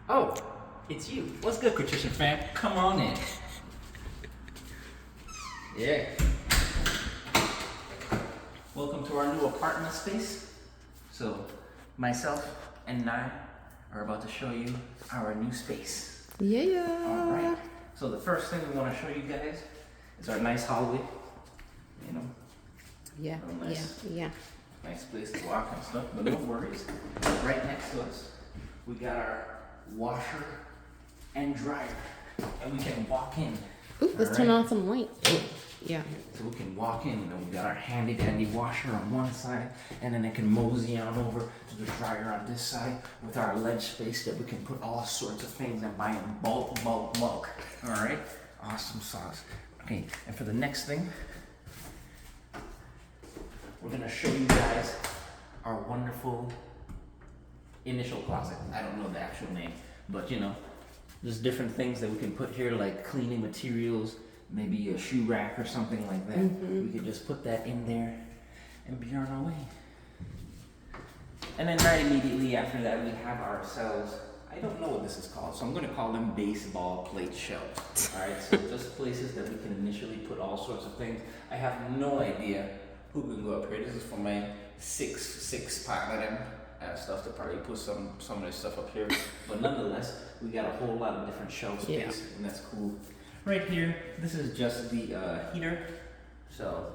Oh, it's you. What's good, Crucian fam? Come on in. Yeah. Welcome to our new apartment space. So, myself and I are about to show you our new space. Yeah. All right. So the first thing we want to show you guys is our nice hallway. You know. Yeah. Nice, Yeah. nice place to walk and stuff. But no worries. Right next to us, we got our washer and dryer, and we can walk in. Ooh, let's turn on some light. Yeah. So we can walk in, and we got our handy dandy washer on one side, and then it can mosey on over to the dryer on this side with our ledge space that we can put all sorts of things and buy in bulk. All right, awesome sauce. Okay, and for the next thing, we're gonna show you guys our wonderful initial closet. I don't know the actual name, but you know, there's different things that we can put here, like cleaning materials, maybe a shoe rack or something like that. We could just put that in there and be on our way. And then right immediately after that, we have ourselves, I don't know what this is called, so I'm gonna call them baseball plate shelves. All right, so just places that we can initially put all sorts of things. I have no idea who can go up here. This is for my six pilot and stuff to probably put some of this stuff up here. But nonetheless, we got a whole lot of different shelf space, and that's cool. Right here, this is just the heater. So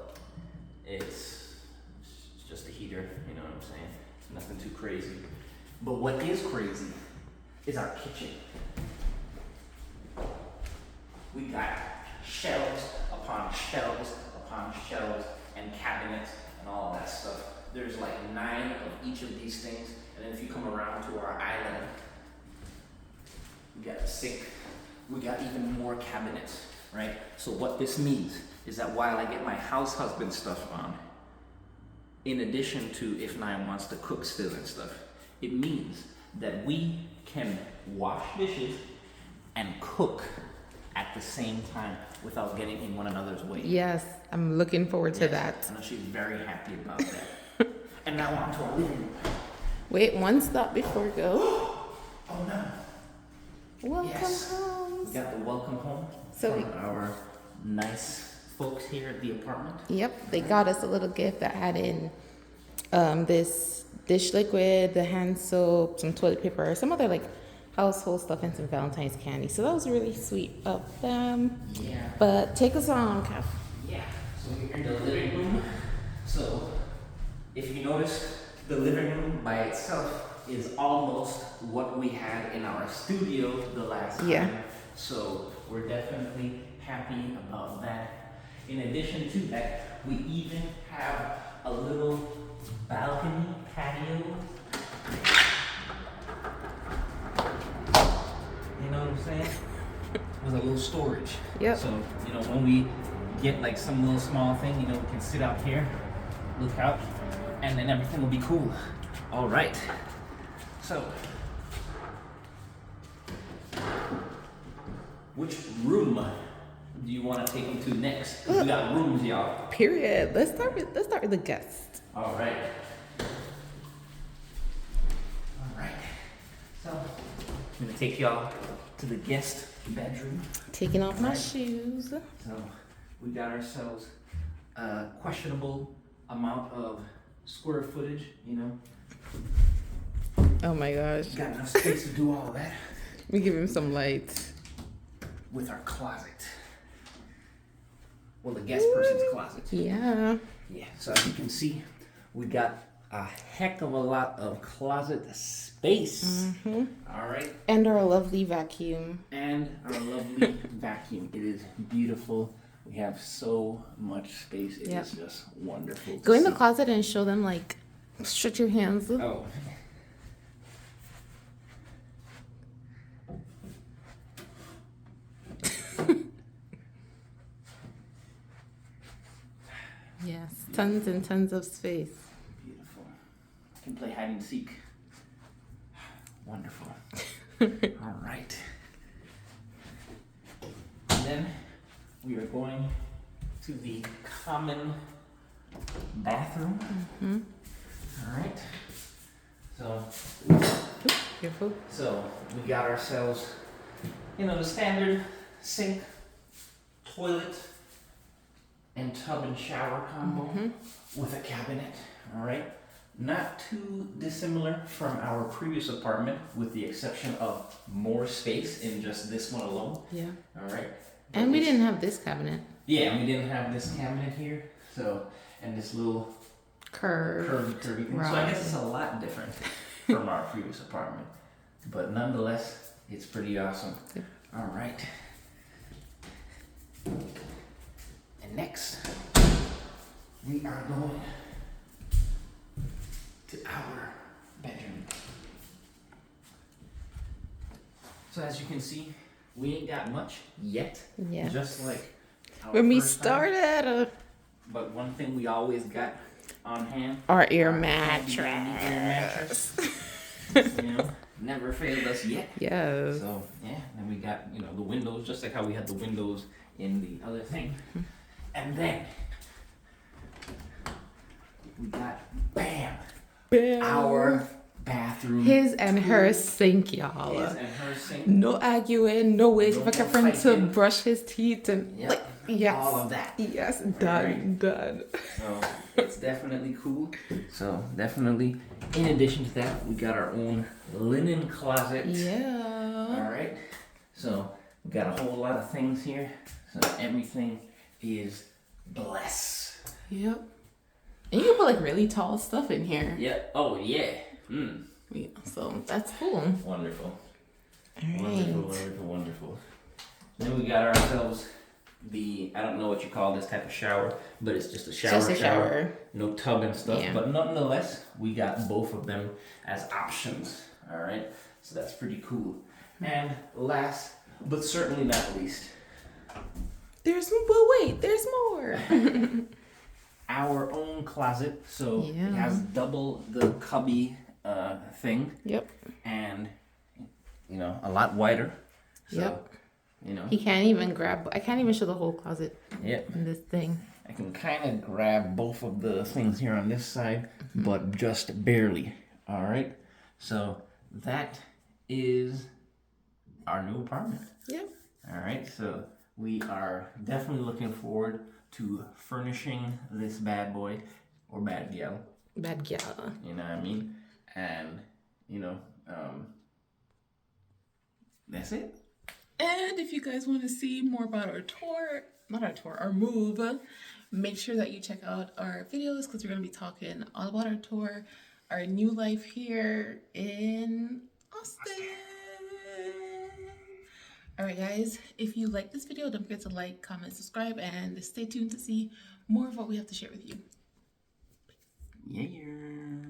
it's just a heater, you know what I'm saying? Nothing too crazy. But what is crazy is our kitchen. We got shelves upon shelves upon shelves and cabinets and all that stuff. There's like 9 of each of these things, and then if you come around to our island, we got a sink, we got even more cabinets, right? So what this means is that while I get my house husband stuff on, in addition to if Naim wants to cook still and stuff, it means that we can wash dishes and cook at the same time without getting in one another's way. Yes, I'm looking forward to that. I know she's very happy about that. And now on to our living room. Wait, one stop before we go. Oh no. Welcome home. We got the welcome home from our nice folks here at the apartment. Yep, they got us a little gift that had in this dish liquid, the hand soap, some toilet paper, some other like household stuff, and some Valentine's candy. So that was really sweet of them. Yeah. But take us on, Kev. Yeah. So we're in the living room. So if you notice, the living room by itself is almost what we had in our studio the last time. Yeah. So we're definitely happy about that. In addition to that, we even have a little balcony patio. You know what I'm saying? With a little storage. Yep. So, you know, when we get like some little small thing, you know, we can sit out here, look out, and then everything will be cool. All right. So, which room do you want to take them to next? 'Cause we got rooms, y'all. Period. Let's start with the guest. All right. All right. So, I'm gonna take y'all to the guest bedroom. Taking off my shoes. So, we got ourselves a questionable amount of square footage, you know. Oh my gosh. Got enough space to do all of that Let me give him some light. with our closet. Well, the guest person's closet. Yeah. Yeah, so as you can see, we got a heck of a lot of closet space. All right. And our lovely vacuum. And our lovely vacuum. It is beautiful. We have so much space. It is just wonderful. Go in the closet and show them, like, stretch your hands. Oh. Yes, tons and tons of space. Beautiful. Can play hide and seek. Wonderful. All right. And then we are going to the common bathroom. All right. So Careful. So we got ourselves, the standard sink, toilet, and tub and shower combo with a cabinet. All right. Not too dissimilar from our previous apartment, with the exception of more space in just this one alone. Yeah. All right. And we didn't have this cabinet. Yeah, we didn't have this cabinet here. So, and this little curvy thing. Right. So I guess it's a lot different from our previous apartment. But nonetheless, it's pretty awesome. Yep. All right. And next, we are going to our bedroom. So as you can see, we ain't got much yet. Yeah. Just like our When we first time. started, But one thing we always got on hand, our air our handy mattress. never failed us yet. Yes. So yeah, then we got the windows, just like how we had the windows in the other thing, and then we got bam, our bathroom. His and her sink, y'all. His and her sink. No arguing, no waiting No for a more friend to fighting. brush his teeth and Yep. like yes. All of that. Yes, done, Right. done. So it's definitely cool. So definitely, in addition to that, we got our own linen closet. Yeah. All right. So we got a whole lot of things here. So everything is blessed. Yep. And you can put like really tall stuff in here. Yeah. Oh yeah. Yeah, so that's cool. Wonderful. All right. Wonderful. Then we got ourselves I don't know what you call this type of shower, but it's just a shower. Just a shower. No tub and stuff. Yeah. But nonetheless, we got both of them as options. All right. So that's pretty cool. And last, but certainly not least, There's more. our own closet. So Yeah. it has double the cubby thing, Yep. and a lot wider. So, Yep. You know, He can't even grab. I can't even show the whole closet yep. in this thing. I can kind of grab both of the things here on this side, but just barely. All right. So that is our new apartment. Yep. All right. So we are definitely looking forward to furnishing this bad boy or bad gal. Bad gal. You know what I mean? And that's it. And if you guys want to see more about our move, make sure that you check out our videos because we're going to be talking all about our tour, our new life here in Austin. All right, guys, if you like this video, don't forget to like, comment, subscribe, and stay tuned to see more of what we have to share with you. Yeah.